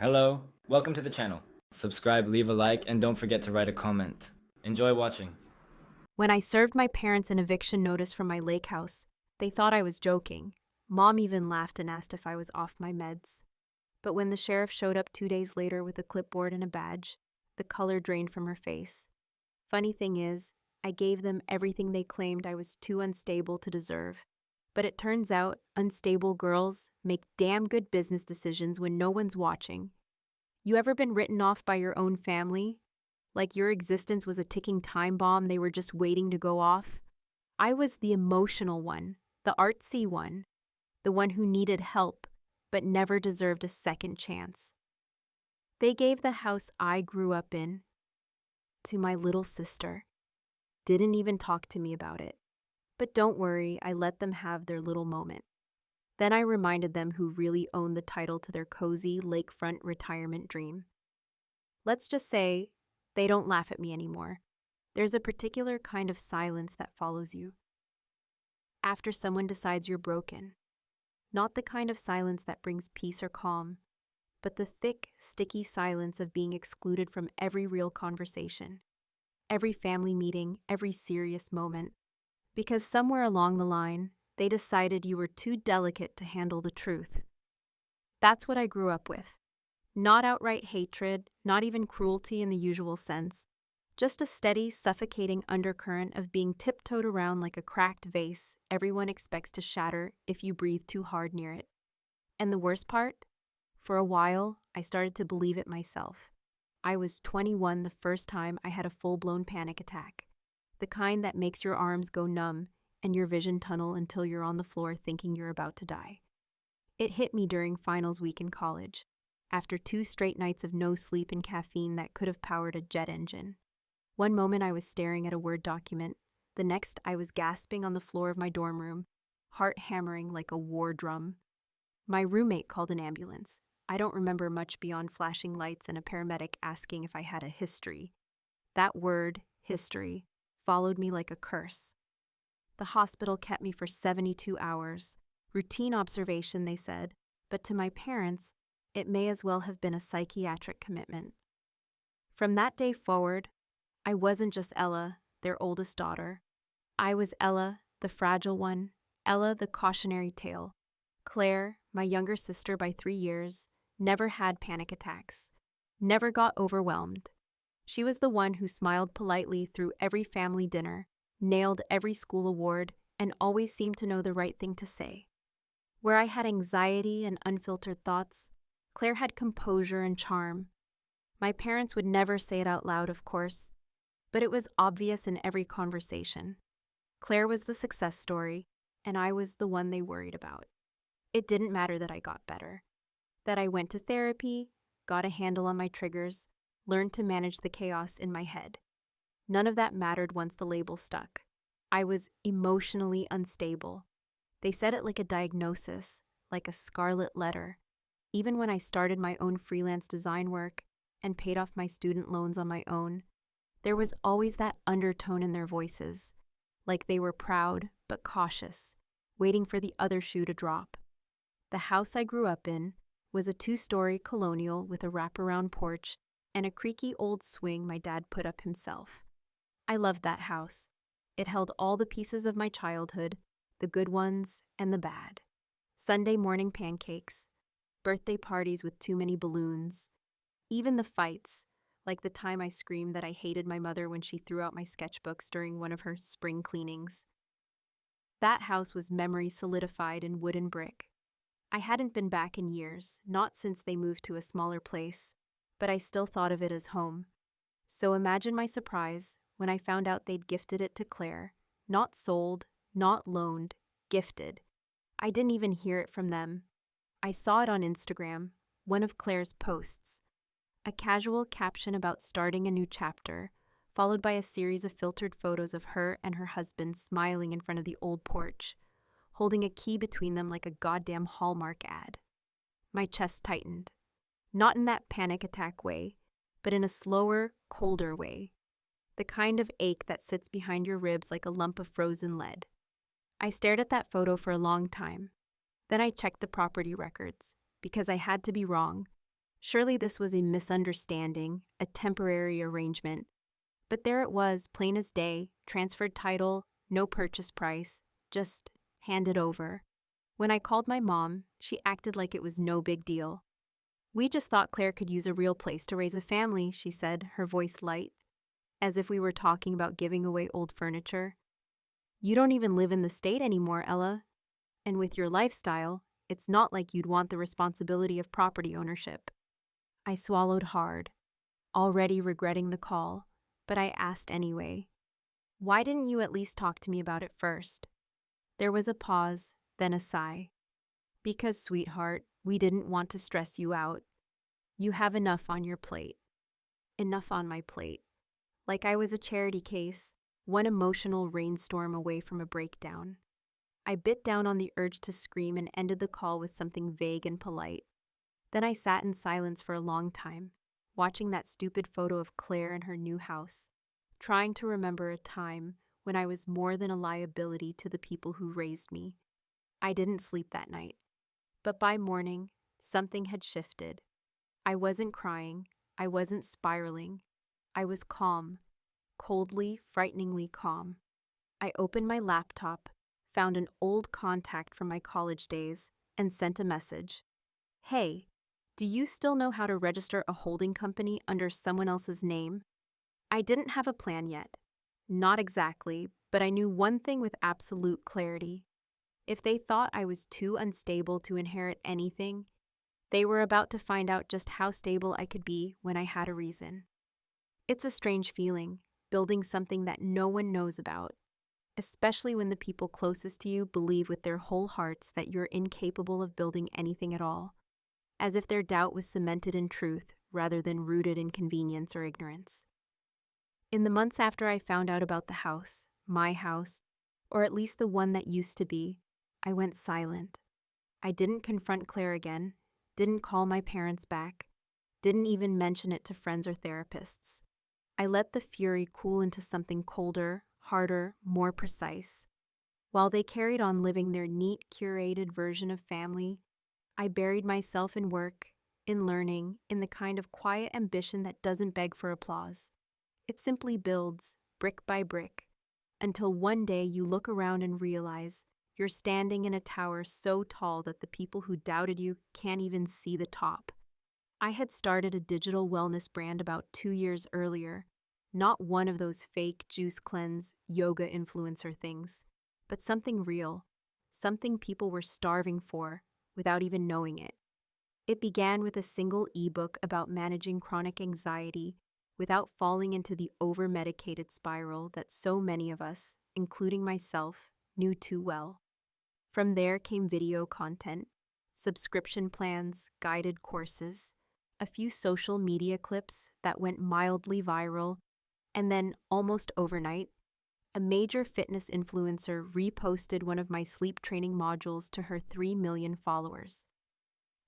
Hello, welcome to the channel. Subscribe, leave a like, and don't forget to write a comment. Enjoy watching. When I served my parents an eviction notice from my lake house, they thought I was joking. Mom even laughed and asked if I was off my meds. But when the sheriff showed up 2 days later with a clipboard and a badge, the color drained from her face. Funny thing is, I gave them everything they claimed I was too unstable to deserve. But it turns out unstable girls make damn good business decisions when no one's watching. You ever been written off by your own family? Like your existence was a ticking time bomb they were just waiting to go off? I was the emotional one, the artsy one, the one who needed help but never deserved a second chance. They gave the house I grew up in to my little sister. Didn't even talk to me about it. But don't worry, I let them have their little moment. Then I reminded them who really owned the title to their cozy lakefront retirement dream. Let's just say they don't laugh at me anymore. There's a particular kind of silence that follows you after someone decides you're broken. Not the kind of silence that brings peace or calm, but the thick, sticky silence of being excluded from every real conversation, every family meeting, every serious moment. Because somewhere along the line, they decided you were too delicate to handle the truth. That's what I grew up with. Not outright hatred, not even cruelty in the usual sense. Just a steady, suffocating undercurrent of being tiptoed around like a cracked vase everyone expects to shatter if you breathe too hard near it. And the worst part? For a while, I started to believe it myself. I was 21 the first time I had a full-blown panic attack. The kind that makes your arms go numb and your vision tunnel until you're on the floor thinking you're about to die. It hit me during finals week in college, after 2 straight nights of no sleep and caffeine that could have powered a jet engine. One moment I was staring at a Word document, the next I was gasping on the floor of my dorm room, heart hammering like a war drum. My roommate called an ambulance. I don't remember much beyond flashing lights and a paramedic asking if I had a history. That word, history, followed me like a curse. The hospital kept me for 72 hours. Routine observation, they said, but to my parents, it may as well have been a psychiatric commitment. From that day forward, I wasn't just Ella, their oldest daughter. I was Ella, the fragile one, Ella, the cautionary tale. Claire, my younger sister by 3 years, never had panic attacks, never got overwhelmed. She was the one who smiled politely through every family dinner, nailed every school award, and always seemed to know the right thing to say. Where I had anxiety and unfiltered thoughts, Claire had composure and charm. My parents would never say it out loud, of course, but it was obvious in every conversation. Claire was the success story, and I was the one they worried about. It didn't matter that I got better, that I went to therapy, got a handle on my triggers, learned to manage the chaos in my head. None of that mattered once the label stuck. I was emotionally unstable. They said it like a diagnosis, like a scarlet letter. Even when I started my own freelance design work and paid off my student loans on my own, there was always that undertone in their voices, like they were proud but cautious, waiting for the other shoe to drop. The house I grew up in was a 2-story colonial with a wraparound porch and a creaky old swing my dad put up himself. I loved that house. It held all the pieces of my childhood, the good ones and the bad. Sunday morning pancakes, birthday parties with too many balloons, even the fights, like the time I screamed that I hated my mother when she threw out my sketchbooks during one of her spring cleanings. That house was memory solidified in wood and brick. I hadn't been back in years, not since they moved to a smaller place, but I still thought of it as home. So imagine my surprise when I found out they'd gifted it to Claire. Not sold, not loaned, gifted. I didn't even hear it from them. I saw it on Instagram, one of Claire's posts. A casual caption about starting a new chapter, followed by a series of filtered photos of her and her husband smiling in front of the old porch, holding a key between them like a goddamn Hallmark ad. My chest tightened. Not in that panic attack way, but in a slower, colder way. The kind of ache that sits behind your ribs like a lump of frozen lead. I stared at that photo for a long time. Then I checked the property records, because I had to be wrong. Surely this was a misunderstanding, a temporary arrangement. But there it was, plain as day, transferred title, no purchase price, just handed over. When I called my mom, she acted like it was no big deal. "We just thought Claire could use a real place to raise a family," she said, her voice light, as if we were talking about giving away old furniture. "You don't even live in the state anymore, Ella. And with your lifestyle, it's not like you'd want the responsibility of property ownership." I swallowed hard, already regretting the call, but I asked anyway. "Why didn't you at least talk to me about it first?" There was a pause, then a sigh. "Because, sweetheart, we didn't want to stress you out. You have enough on your plate." Enough on my plate. Like I was a charity case, one emotional rainstorm away from a breakdown. I bit down on the urge to scream and ended the call with something vague and polite. Then I sat in silence for a long time, watching that stupid photo of Claire in her new house, trying to remember a time when I was more than a liability to the people who raised me. I didn't sleep that night. But by morning, something had shifted. I wasn't crying. I wasn't spiraling. I was calm, coldly, frighteningly calm. I opened my laptop, found an old contact from my college days, and sent a message. "Hey, do you still know how to register a holding company under someone else's name?" I didn't have a plan yet. Not exactly, but I knew one thing with absolute clarity. If they thought I was too unstable to inherit anything, they were about to find out just how stable I could be when I had a reason. It's a strange feeling, building something that no one knows about, especially when the people closest to you believe with their whole hearts that you're incapable of building anything at all, as if their doubt was cemented in truth rather than rooted in convenience or ignorance. In the months after I found out about the house, my house, or at least the one that used to be, I went silent. I didn't confront Claire again, didn't call my parents back, didn't even mention it to friends or therapists. I let the fury cool into something colder, harder, more precise. While they carried on living their neat, curated version of family, I buried myself in work, in learning, in the kind of quiet ambition that doesn't beg for applause. It simply builds, brick by brick, until one day you look around and realize you're standing in a tower so tall that the people who doubted you can't even see the top. I had started a digital wellness brand about 2 years earlier, not one of those fake juice cleanse, yoga influencer things, but something real, something people were starving for without even knowing it. It began with a single ebook about managing chronic anxiety without falling into the over-medicated spiral that so many of us, including myself, knew too well. From there came video content, subscription plans, guided courses, a few social media clips that went mildly viral, and then, almost overnight, a major fitness influencer reposted one of my sleep training modules to her 3 million followers.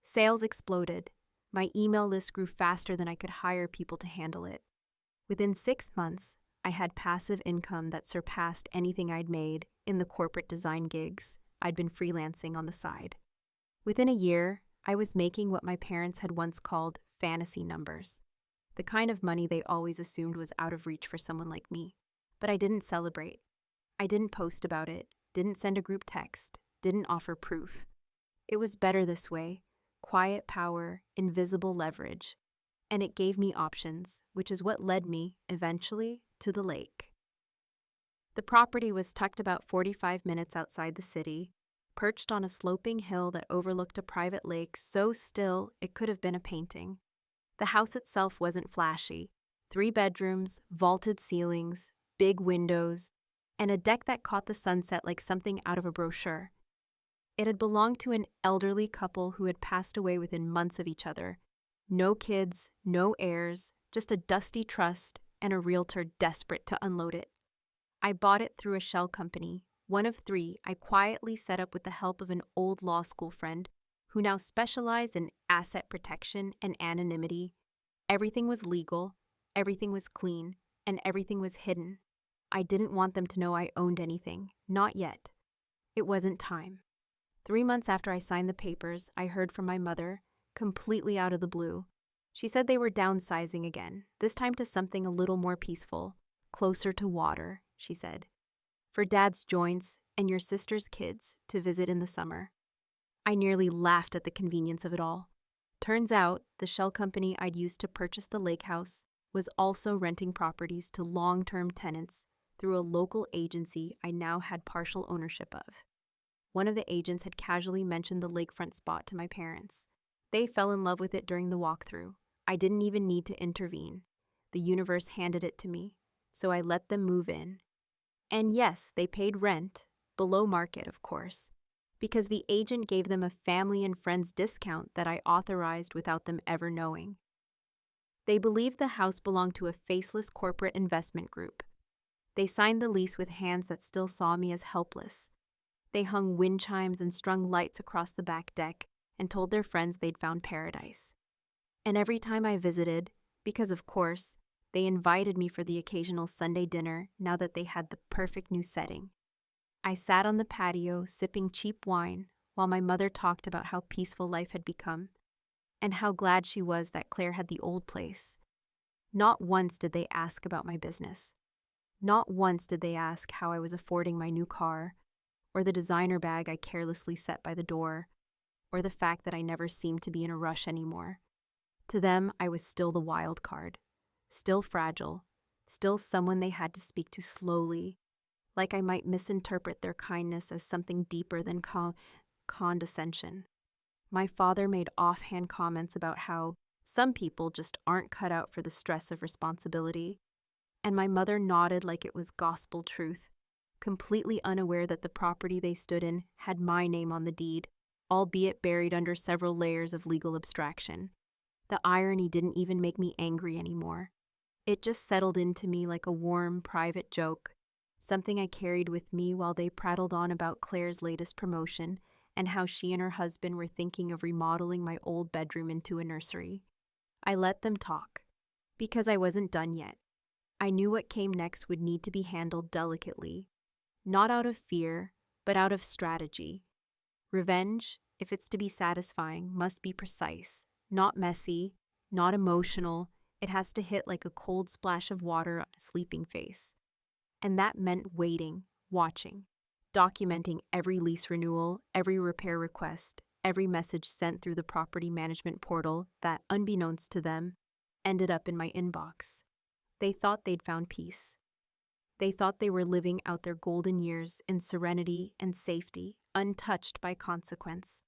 Sales exploded. My email list grew faster than I could hire people to handle it. Within 6 months, I had passive income that surpassed anything I'd made in the corporate design gigs I'd been freelancing on the side. Within a year, I was making what my parents had once called fantasy numbers, the kind of money they always assumed was out of reach for someone like me. But I didn't celebrate. I didn't post about it, didn't send a group text, didn't offer proof. It was better this way, quiet power, invisible leverage, and it gave me options, which is what led me, eventually, to the lake. The property was tucked about 45 minutes outside the city, perched on a sloping hill that overlooked a private lake so still it could have been a painting. The house itself wasn't flashy. 3 bedrooms, vaulted ceilings, big windows, and a deck that caught the sunset like something out of a brochure. It had belonged to an elderly couple who had passed away within months of each other. No kids, no heirs, just a dusty trust and a realtor desperate to unload it. I bought it through a shell company, one of 3 I quietly set up with the help of an old law school friend who now specialized in asset protection and anonymity. Everything was legal, everything was clean, and everything was hidden. I didn't want them to know I owned anything, not yet. It wasn't time. 3 months after I signed the papers, I heard from my mother, completely out of the blue. She said they were downsizing again, this time to something a little more peaceful, closer to water, she said, for Dad's joints and your sister's kids to visit in the summer. I nearly laughed at the convenience of it all. Turns out, the shell company I'd used to purchase the lake house was also renting properties to long-term tenants through a local agency I now had partial ownership of. One of the agents had casually mentioned the lakefront spot to my parents. They fell in love with it during the walkthrough. I didn't even need to intervene. The universe handed it to me, so I let them move in. And yes, they paid rent, below market, of course, because the agent gave them a family and friends discount that I authorized without them ever knowing. They believed the house belonged to a faceless corporate investment group. They signed the lease with hands that still saw me as helpless. They hung wind chimes and strung lights across the back deck and told their friends they'd found paradise. And every time I visited, because of course, they invited me for the occasional Sunday dinner now that they had the perfect new setting. I sat on the patio sipping cheap wine while my mother talked about how peaceful life had become and how glad she was that Claire had the old place. Not once did they ask about my business. Not once did they ask how I was affording my new car, or the designer bag I carelessly set by the door, or the fact that I never seemed to be in a rush anymore. To them, I was still the wild card, still fragile, still someone they had to speak to slowly, like I might misinterpret their kindness as something deeper than condescension. My father made offhand comments about how some people just aren't cut out for the stress of responsibility, and my mother nodded like it was gospel truth, completely unaware that the property they stood in had my name on the deed, albeit buried under several layers of legal abstraction. The irony didn't even make me angry anymore. It just settled into me like a warm, private joke, something I carried with me while they prattled on about Claire's latest promotion and how she and her husband were thinking of remodeling my old bedroom into a nursery. I let them talk, because I wasn't done yet. I knew what came next would need to be handled delicately, not out of fear, but out of strategy. Revenge, if it's to be satisfying, must be precise, not messy, not emotional. It has to hit like a cold splash of water on a sleeping face. And that meant waiting, watching, documenting every lease renewal, every repair request, every message sent through the property management portal that, unbeknownst to them, ended up in my inbox. They thought they'd found peace. They thought they were living out their golden years in serenity and safety, untouched by consequence.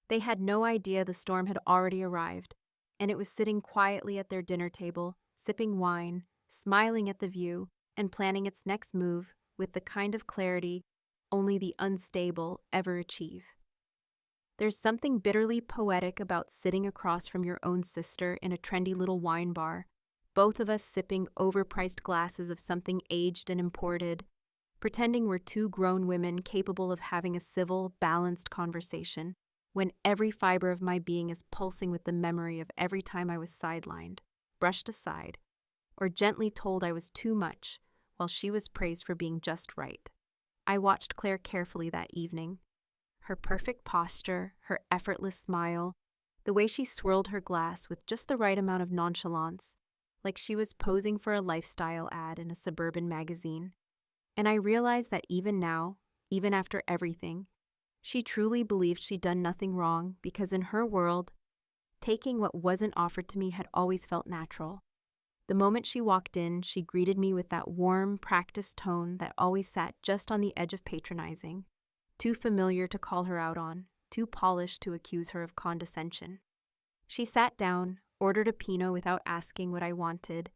They had no idea the storm had already arrived, and it was sitting quietly at their dinner table, sipping wine, smiling at the view, and planning its next move with the kind of clarity only the unstable ever achieve. There's something bitterly poetic about sitting across from your own sister in a trendy little wine bar, both of us sipping overpriced glasses of something aged and imported, pretending we're two grown women capable of having a civil, balanced conversation, when every fiber of my being is pulsing with the memory of every time I was sidelined, brushed aside, or gently told I was too much, while she was praised for being just right. I watched Claire carefully that evening. Her perfect posture, her effortless smile, the way she swirled her glass with just the right amount of nonchalance, like she was posing for a lifestyle ad in a suburban magazine. And I realized that even now, even after everything, she truly believed she'd done nothing wrong because in her world, taking what wasn't offered to me had always felt natural. The moment she walked in, she greeted me with that warm, practiced tone that always sat just on the edge of patronizing, too familiar to call her out on, too polished to accuse her of condescension. She sat down, ordered a Pinot without asking what I wanted,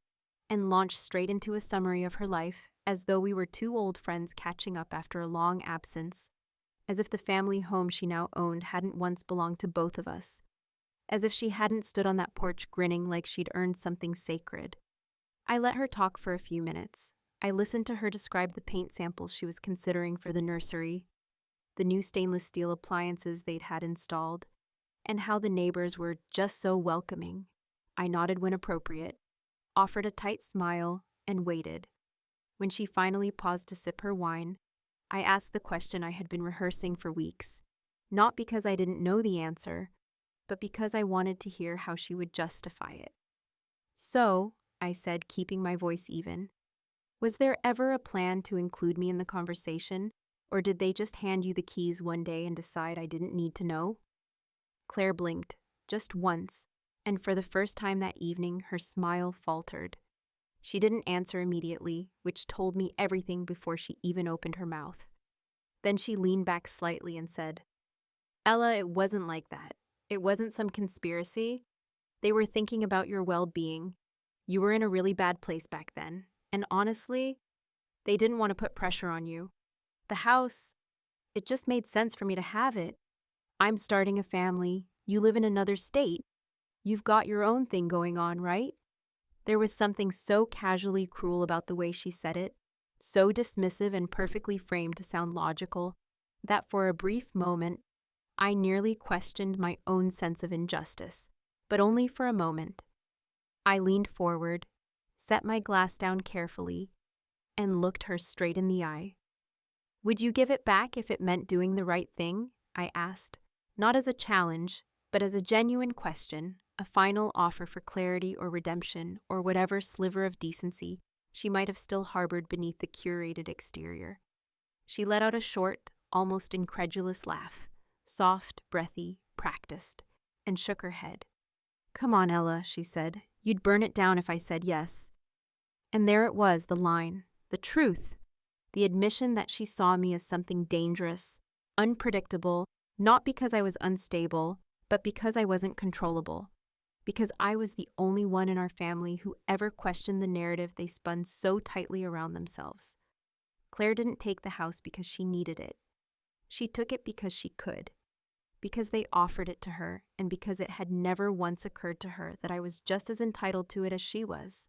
and launched straight into a summary of her life as though we were two old friends catching up after a long absence, as if the family home she now owned hadn't once belonged to both of us, as if she hadn't stood on that porch grinning like she'd earned something sacred. I let her talk for a few minutes. I listened to her describe the paint samples she was considering for the nursery, the new stainless steel appliances they'd had installed, and how the neighbors were just so welcoming. I nodded when appropriate, offered a tight smile, and waited. When she finally paused to sip her wine, I asked the question I had been rehearsing for weeks, not because I didn't know the answer, but because I wanted to hear how she would justify it. "So," I said, keeping my voice even, "was there ever a plan to include me in the conversation, or did they just hand you the keys one day and decide I didn't need to know?" Claire blinked, just once, and for the first time that evening, her smile faltered. She didn't answer immediately, which told me everything before she even opened her mouth. Then she leaned back slightly and said, "Ella, it wasn't like that. It wasn't some conspiracy. They were thinking about your well-being. You were in a really bad place back then. And honestly, they didn't want to put pressure on you. The house, it just made sense for me to have it. I'm starting a family. You live in another state. You've got your own thing going on, right?" There was something so casually cruel about the way she said it, so dismissive and perfectly framed to sound logical, that for a brief moment, I nearly questioned my own sense of injustice, but only for a moment. I leaned forward, set my glass down carefully, and looked her straight in the eye. "Would you give it back if it meant doing the right thing?" I asked, not as a challenge, but as a genuine question, a final offer for clarity or redemption or whatever sliver of decency she might have still harbored beneath the curated exterior. She let out a short, almost incredulous laugh, soft, breathy, practiced, and shook her head. "Come on, Ella," she said. "You'd burn it down if I said yes." And there it was, the line, the truth, the admission that she saw me as something dangerous, unpredictable, not because I was unstable, but because I wasn't controllable. Because I was the only one in our family who ever questioned the narrative they spun so tightly around themselves. Claire didn't take the house because she needed it. She took it because she could, because they offered it to her, and because it had never once occurred to her that I was just as entitled to it as she was.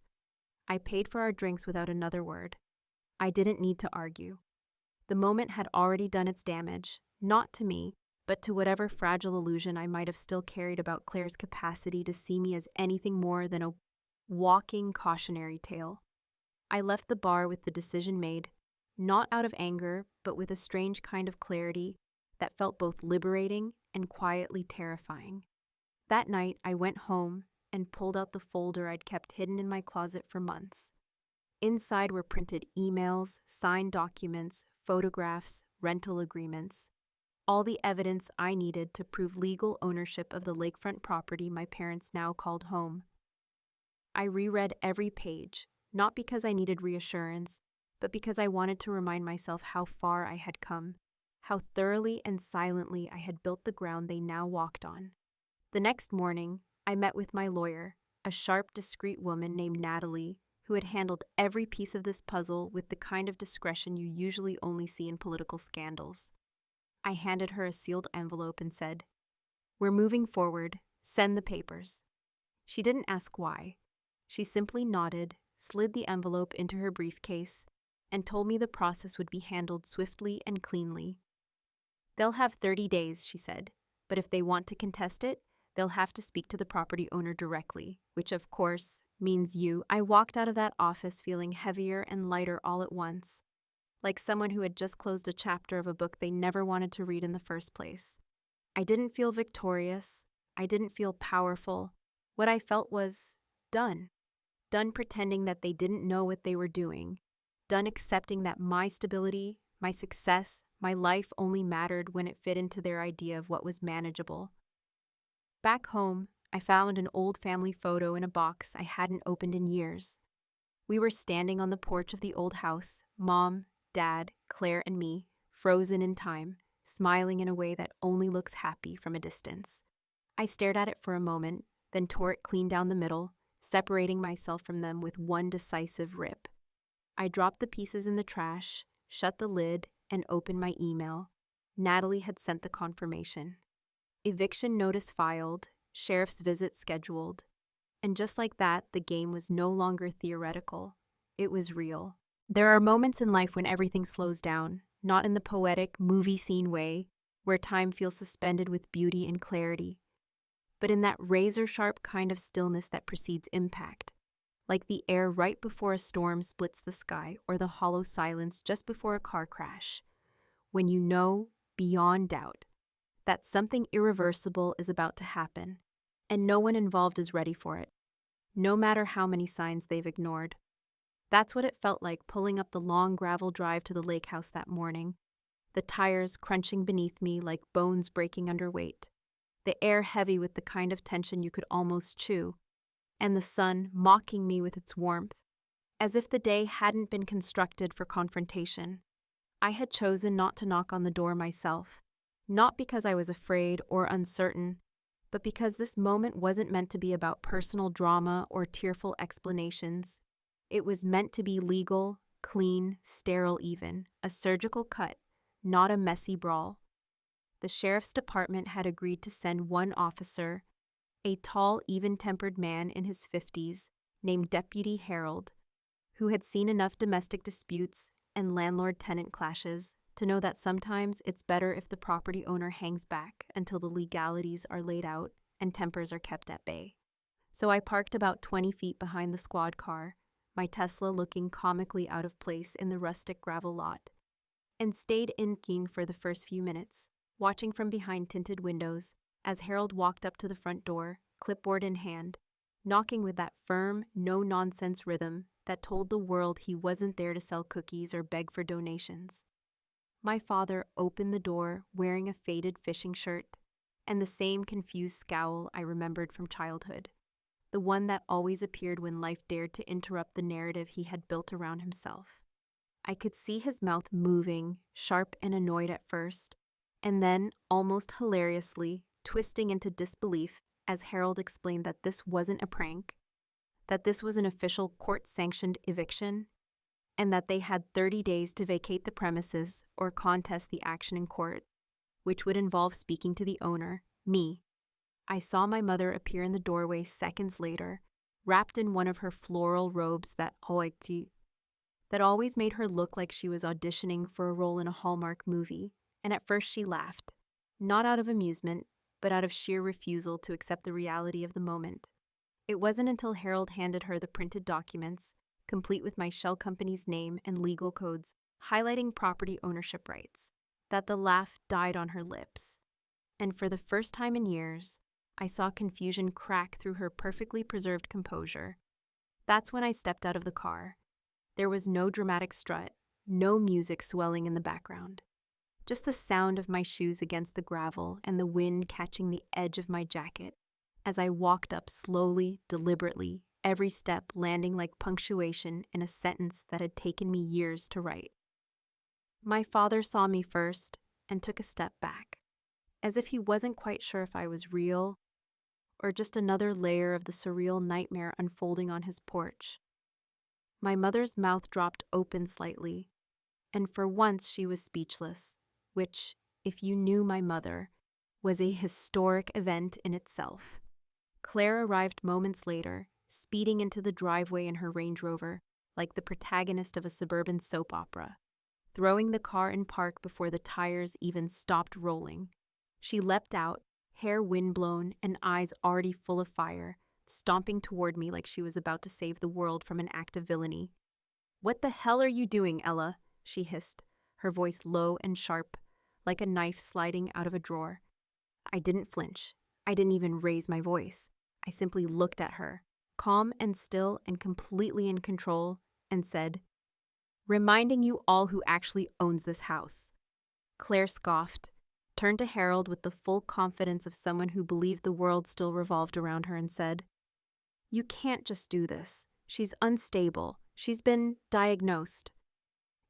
I paid for our drinks without another word. I didn't need to argue. The moment had already done its damage, not to me, but to whatever fragile illusion I might have still carried about Claire's capacity to see me as anything more than a walking cautionary tale. I left the bar with the decision made, not out of anger, but with a strange kind of clarity that felt both liberating and quietly terrifying. That night, I went home and pulled out the folder I'd kept hidden in my closet for months. Inside were printed emails, signed documents, photographs, rental agreements, all the evidence I needed to prove legal ownership of the lakefront property my parents now called home. I reread every page, not because I needed reassurance, but because I wanted to remind myself how far I had come, how thoroughly and silently I had built the ground they now walked on. The next morning, I met with my lawyer, a sharp, discreet woman named Natalie, who had handled every piece of this puzzle with the kind of discretion you usually only see in political scandals. I handed her a sealed envelope and said, "We're moving forward. Send the papers." She didn't ask why. She simply nodded, slid the envelope into her briefcase, and told me the process would be handled swiftly and cleanly. "They'll have 30 days," she said, "but if they want to contest it, they'll have to speak to the property owner directly, which of course means you." I walked out of that office feeling heavier and lighter all at once, like someone who had just closed a chapter of a book they never wanted to read in the first place. I didn't feel victorious. I didn't feel powerful. What I felt was done. Done pretending that they didn't know what they were doing. Done accepting that my stability, my success, my life only mattered when it fit into their idea of what was manageable. Back home, I found an old family photo in a box I hadn't opened in years. We were standing on the porch of the old house, Mom, Dad, Claire, and me, frozen in time, smiling in a way that only looks happy from a distance. I stared at it for a moment, then tore it clean down the middle, separating myself from them with one decisive rip. I dropped the pieces in the trash, shut the lid, and opened my email. Natalie had sent the confirmation. Eviction notice filed, sheriff's visit scheduled. And just like that, the game was no longer theoretical. It was real. There are moments in life when everything slows down, not in the poetic, movie scene way, where time feels suspended with beauty and clarity, but in that razor-sharp kind of stillness that precedes impact, like the air right before a storm splits the sky or the hollow silence just before a car crash, when you know, beyond doubt, that something irreversible is about to happen, and no one involved is ready for it, no matter how many signs they've ignored. That's what it felt like pulling up the long gravel drive to the lake house that morning, the tires crunching beneath me like bones breaking under weight, the air heavy with the kind of tension you could almost chew, and the sun mocking me with its warmth, as if the day hadn't been constructed for confrontation. I had chosen not to knock on the door myself, not because I was afraid or uncertain, but because this moment wasn't meant to be about personal drama or tearful explanations. It was meant to be legal, clean, sterile even, a surgical cut, not a messy brawl. The sheriff's department had agreed to send one officer, a tall, even-tempered man in his 50s, named Deputy Harold, who had seen enough domestic disputes and landlord-tenant clashes to know that sometimes it's better if the property owner hangs back until the legalities are laid out and tempers are kept at bay. So I parked about 20 feet behind the squad car, my Tesla looking comically out of place in the rustic gravel lot, and stayed in keen for the first few minutes, watching from behind tinted windows as Harold walked up to the front door, clipboard in hand, knocking with that firm, no-nonsense rhythm that told the world he wasn't there to sell cookies or beg for donations. My father opened the door wearing a faded fishing shirt and the same confused scowl I remembered from childhood, the one that always appeared when life dared to interrupt the narrative he had built around himself. I could see his mouth moving, sharp and annoyed at first, and then, almost hilariously, twisting into disbelief as Harold explained that this wasn't a prank, that this was an official court-sanctioned eviction, and that they had 30 days to vacate the premises or contest the action in court, which would involve speaking to the owner, me. I saw my mother appear in the doorway seconds later, wrapped in one of her floral robes that always made her look like she was auditioning for a role in a Hallmark movie, and at first she laughed, not out of amusement, but out of sheer refusal to accept the reality of the moment. It wasn't until Harold handed her the printed documents, complete with my shell company's name and legal codes, highlighting property ownership rights, that the laugh died on her lips. And for the first time in years, I saw confusion crack through her perfectly preserved composure. That's when I stepped out of the car. There was no dramatic strut, no music swelling in the background. Just the sound of my shoes against the gravel and the wind catching the edge of my jacket as I walked up slowly, deliberately, every step landing like punctuation in a sentence that had taken me years to write. My father saw me first and took a step back, as if he wasn't quite sure if I was real or just another layer of the surreal nightmare unfolding on his porch. My mother's mouth dropped open slightly, and for once she was speechless, which, if you knew my mother, was a historic event in itself. Claire arrived moments later, speeding into the driveway in her Range Rover, like the protagonist of a suburban soap opera, throwing the car in park before the tires even stopped rolling. She leapt out, hair windblown and eyes already full of fire, stomping toward me like she was about to save the world from an act of villainy. "What the hell are you doing, Ella?" she hissed, her voice low and sharp, like a knife sliding out of a drawer. I didn't flinch. I didn't even raise my voice. I simply looked at her, calm and still and completely in control, and said, "Reminding you all who actually owns this house." Claire scoffed, turned to Harold with the full confidence of someone who believed the world still revolved around her and said, "You can't just do this. She's unstable. She's been diagnosed."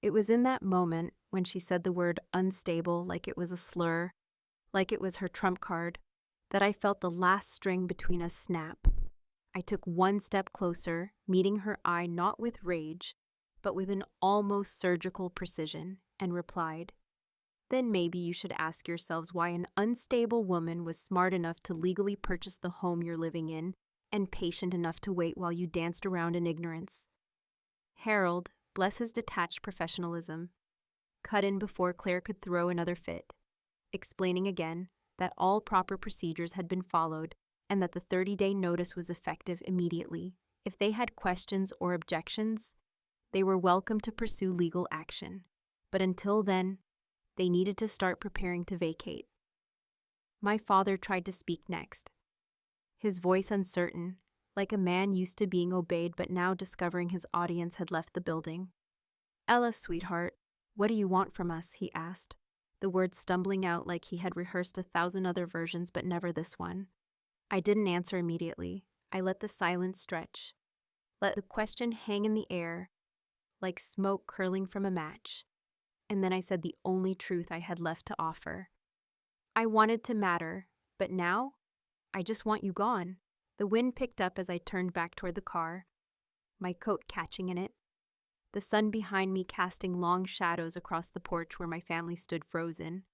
It was in that moment when she said the word unstable like it was a slur, like it was her trump card, that I felt the last string between us snap. I took one step closer, meeting her eye not with rage, but with an almost surgical precision, and replied, "Then maybe you should ask yourselves why an unstable woman was smart enough to legally purchase the home you're living in and patient enough to wait while you danced around in ignorance." Harold, bless his detached professionalism, cut in before Claire could throw another fit, explaining again that all proper procedures had been followed and that the 30-day notice was effective immediately. If they had questions or objections, they were welcome to pursue legal action. But until then, they needed to start preparing to vacate. My father tried to speak next, his voice uncertain, like a man used to being obeyed but now discovering his audience had left the building. "Ella, sweetheart, what do you want from us?" he asked, the words stumbling out like he had rehearsed 1,000 other versions but never this one. I didn't answer immediately. I let the silence stretch, let the question hang in the air, like smoke curling from a match. And then I said the only truth I had left to offer. "I wanted to matter, but now, I just want you gone." The wind picked up as I turned back toward the car, my coat catching in it, the sun behind me casting long shadows across the porch where my family stood frozen.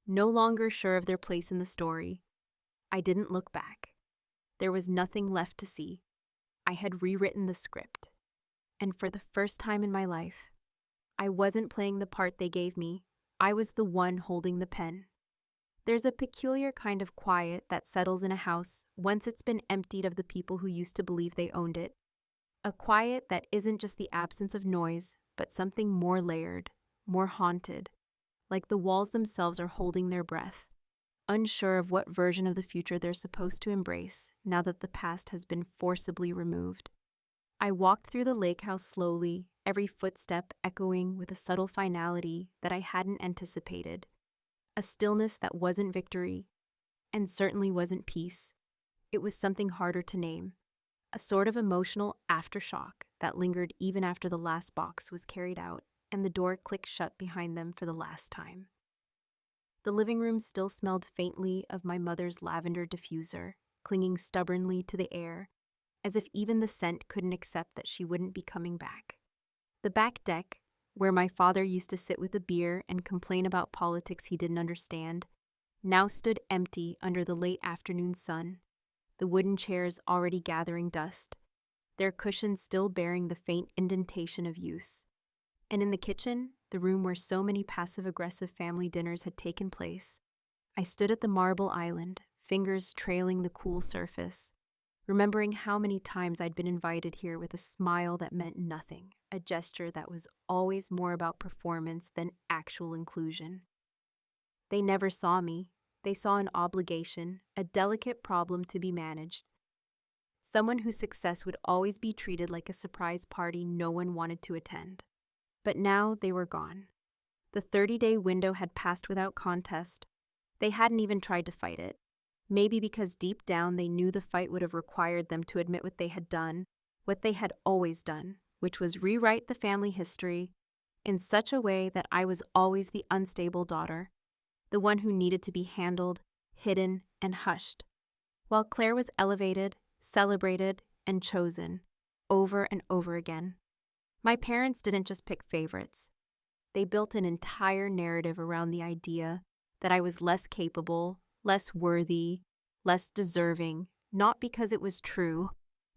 No longer sure of their place in the story, I didn't look back. There was nothing left to see. I had rewritten the script. And for the first time in my life, I wasn't playing the part they gave me. I was the one holding the pen. There's a peculiar kind of quiet that settles in a house once it's been emptied of the people who used to believe they owned it. A quiet that isn't just the absence of noise, but something more layered, more haunted, like the walls themselves are holding their breath, unsure of what version of the future they're supposed to embrace now that the past has been forcibly removed. I walked through the lake house slowly, every footstep echoing with a subtle finality that I hadn't anticipated. A stillness that wasn't victory, and certainly wasn't peace. It was something harder to name, a sort of emotional aftershock that lingered even after the last box was carried out and the door clicked shut behind them for the last time. The living room still smelled faintly of my mother's lavender diffuser, clinging stubbornly to the air, as if even the scent couldn't accept that she wouldn't be coming back. The back deck, where my father used to sit with a beer and complain about politics he didn't understand, now stood empty under the late afternoon sun, the wooden chairs already gathering dust, their cushions still bearing the faint indentation of use. And in the kitchen, the room where so many passive-aggressive family dinners had taken place, I stood at the marble island, fingers trailing the cool surface, remembering how many times I'd been invited here with a smile that meant nothing, a gesture that was always more about performance than actual inclusion. They never saw me. They saw an obligation, a delicate problem to be managed. Someone whose success would always be treated like a surprise party no one wanted to attend. But now they were gone. The 30-day window had passed without contest. They hadn't even tried to fight it. Maybe because deep down they knew the fight would have required them to admit what they had done, what they had always done, which was rewrite the family history in such a way that I was always the unstable daughter, the one who needed to be handled, hidden, and hushed, while Claire was elevated, celebrated, and chosen, over and over again. My parents didn't just pick favorites. They built an entire narrative around the idea that I was less capable, less worthy, less deserving, not because it was true,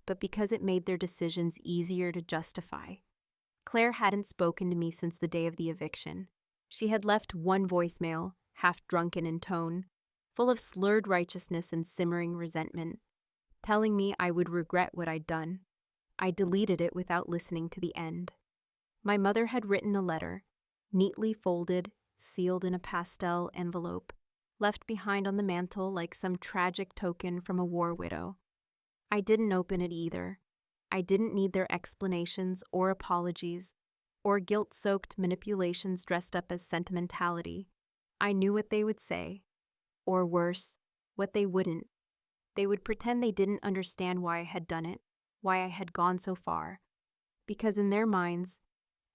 but because it made their decisions easier to justify. Claire hadn't spoken to me since the day of the eviction. She had left one voicemail, half drunken in tone, full of slurred righteousness and simmering resentment, telling me I would regret what I'd done. I deleted it without listening to the end. My mother had written a letter, neatly folded, sealed in a pastel envelope, left behind on the mantel like some tragic token from a war widow. I didn't open it either. I didn't need their explanations or apologies, or guilt-soaked manipulations dressed up as sentimentality. I knew what they would say, or worse, what they wouldn't. They would pretend they didn't understand why I had done it, why I had gone so far, because in their minds,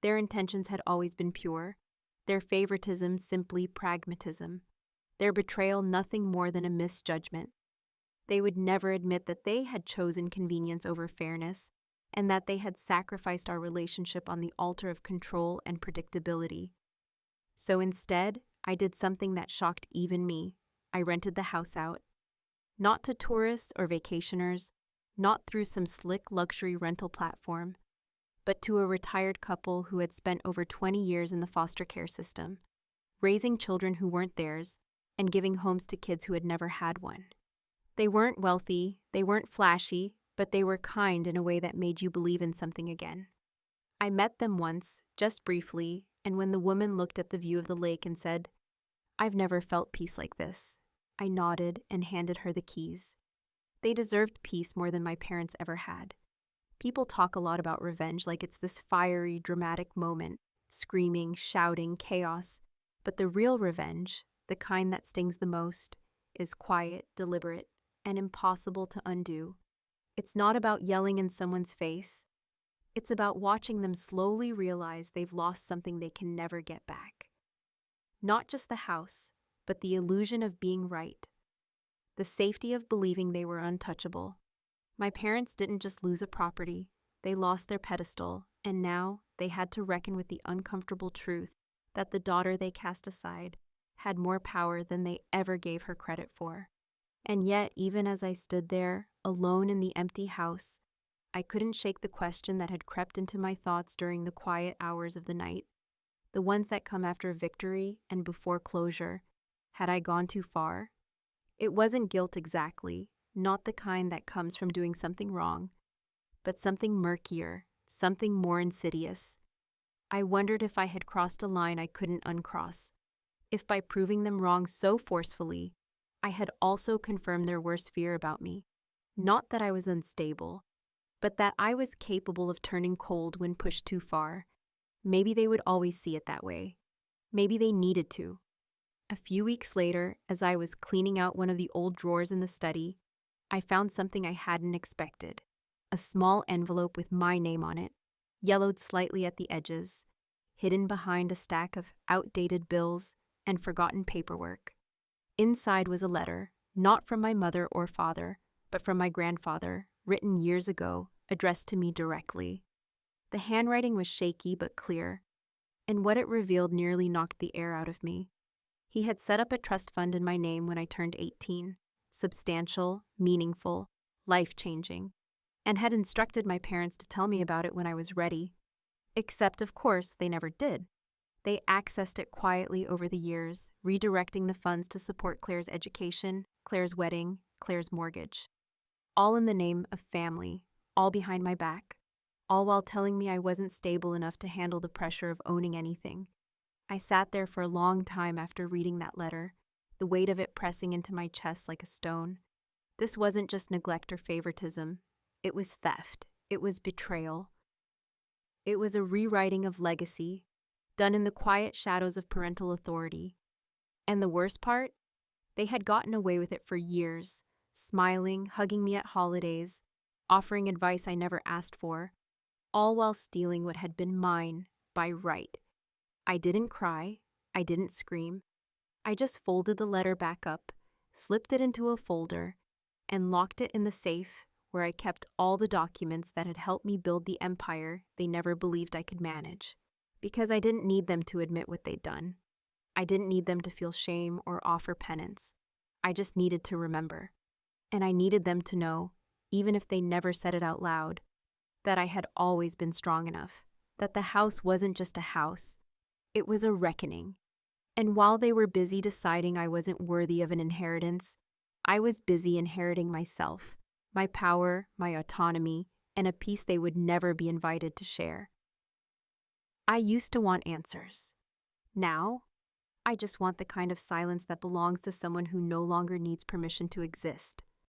their intentions had always been pure, their favoritism simply pragmatism, their betrayal nothing more than a misjudgment. They would never admit that they had chosen convenience over fairness, and that they had sacrificed our relationship on the altar of control and predictability. So instead, I did something that shocked even me. I rented the house out. Not to tourists or vacationers, not through some slick luxury rental platform, but to a retired couple who had spent over 20 years in the foster care system, raising children who weren't theirs, and giving homes to kids who had never had one. They weren't wealthy, they weren't flashy, but they were kind in a way that made you believe in something again. I met them once, just briefly, and when the woman looked at the view of the lake and said, "I've never felt peace like this," I nodded and handed her the keys. They deserved peace more than my parents ever had. People talk a lot about revenge like it's this fiery, dramatic moment, screaming, shouting, chaos. But the real revenge, the kind that stings the most, is quiet, deliberate, and impossible to undo. It's not about yelling in someone's face. It's about watching them slowly realize they've lost something they can never get back. Not just the house, but the illusion of being right. The safety of believing they were untouchable. My parents didn't just lose a property, they lost their pedestal, and now they had to reckon with the uncomfortable truth that the daughter they cast aside had more power than they ever gave her credit for. And yet, even as I stood there, alone in the empty house, I couldn't shake the question that had crept into my thoughts during the quiet hours of the night, the ones that come after victory and before closure. Had I gone too far? It wasn't guilt exactly, not the kind that comes from doing something wrong, but something murkier, something more insidious. I wondered if I had crossed a line I couldn't uncross, if by proving them wrong so forcefully, I had also confirmed their worst fear about me. Not that I was unstable, but that I was capable of turning cold when pushed too far. Maybe they would always see it that way. Maybe they needed to. A few weeks later, as I was cleaning out one of the old drawers in the study, I found something I hadn't expected. A small envelope with my name on it, yellowed slightly at the edges, hidden behind a stack of outdated bills and forgotten paperwork. Inside was a letter, not from my mother or father, but from my grandfather, written years ago, addressed to me directly. The handwriting was shaky but clear, and what it revealed nearly knocked the air out of me. He had set up a trust fund in my name when I turned 18, substantial, meaningful, life-changing, and had instructed my parents to tell me about it when I was ready. Except, of course, they never did. They accessed it quietly over the years, redirecting the funds to support Claire's education, Claire's wedding, Claire's mortgage. All in the name of family, all behind my back, all while telling me I wasn't stable enough to handle the pressure of owning anything. I sat there for a long time after reading that letter, the weight of it pressing into my chest like a stone. This wasn't just neglect or favoritism. It was theft. It was betrayal. It was a rewriting of legacy, done in the quiet shadows of parental authority. And the worst part? They had gotten away with it for years, smiling, hugging me at holidays, offering advice I never asked for, all while stealing what had been mine by right. I didn't cry. I didn't scream. I just folded the letter back up, slipped it into a folder, and locked it in the safe where I kept all the documents that had helped me build the empire they never believed I could manage. Because I didn't need them to admit what they'd done. I didn't need them to feel shame or offer penance. I just needed to remember. And I needed them to know, even if they never said it out loud, that I had always been strong enough, that the house wasn't just a house. It was a reckoning. And while they were busy deciding I wasn't worthy of an inheritance, I was busy inheriting myself, my power, my autonomy, and a piece they would never be invited to share. I used to want answers. Now, I just want the kind of silence that belongs to someone who no longer needs permission to exist.